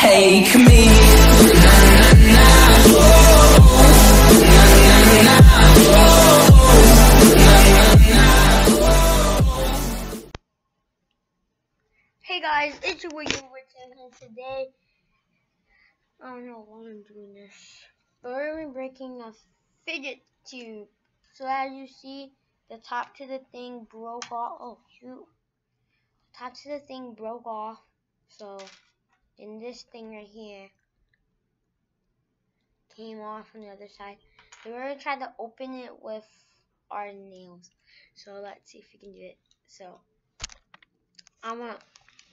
take me. Hey guys, it's your boy Fidget, and today, I don't know why I'm doing this, but we're going to be breaking a fidget tube. So as you see, the top to the thing broke off. Oh shoot. The top to the thing broke off. So, in this thing right here, came off from the other side. So we're going to try to open it with our nails. So let's see if we can do it. So, I want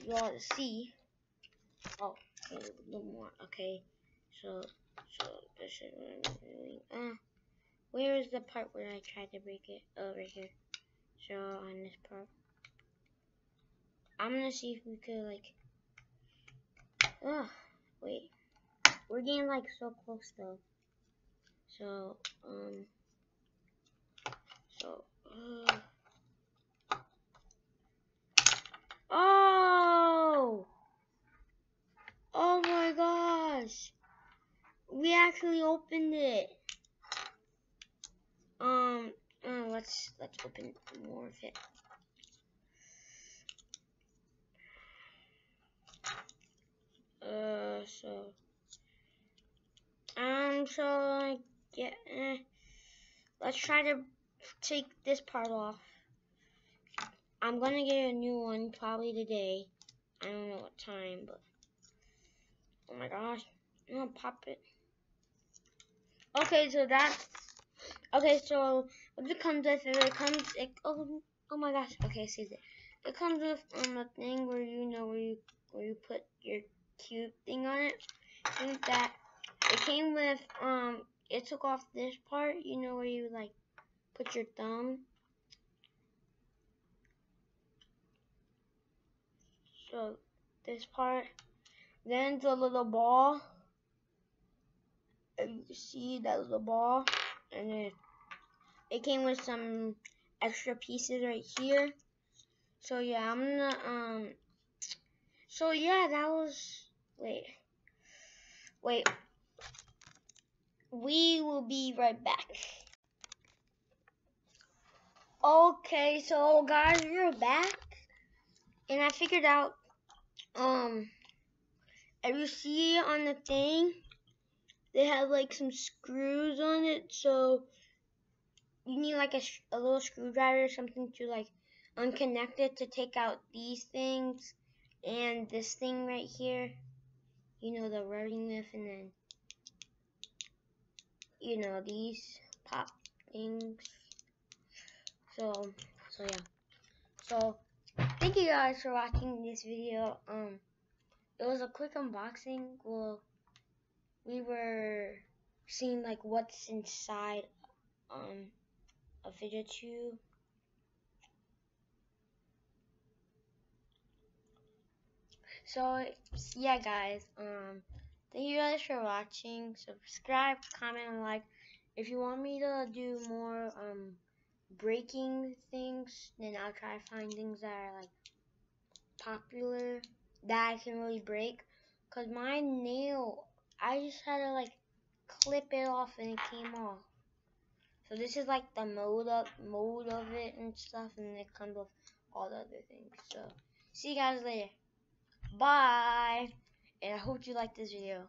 you all to see. Oh, a little more. Okay, so this is what I'm doing. Where is the part where I tried to break it? Oh, right here. So on this part, I'm gonna see if we could like. Oh, wait. We're getting like so close though. So so. Oh! Oh my gosh! We actually opened it. Let's open more of it. Let's try to take this part off. I'm gonna get a new one probably today. I don't know what time, but oh my gosh, I'm gonna pop it. Okay, so that's okay. So what it comes with? Oh my gosh. Okay, see it. It comes with a thing where where you put your cube thing on it. Like that. It came with it took off this part, where you like put your thumb. So this part, then the little ball, and you see that little ball, and then it came with some extra pieces right here. So yeah, I'm gonna so yeah, that was wait. We will be right back. Okay, so guys, we're back, and I figured out as you see on the thing, they have like some screws on it, so you need like a little screwdriver or something to like unconnect it to take out these things and this thing right here, the rubbing with, and then these pop things. So yeah. So thank you guys for watching this video. It was a quick unboxing. Well, we were seeing like what's inside a fidget tube. So yeah guys, thank you guys for watching. Subscribe, comment, and like. If you want me to do more breaking things, then I'll try to find things that are like popular that I can really break. Cause my nail, I just had to like clip it off and it came off. So this is like the mode of it and stuff, and it comes with all the other things. So see you guys later. Bye. And I hope you liked this video.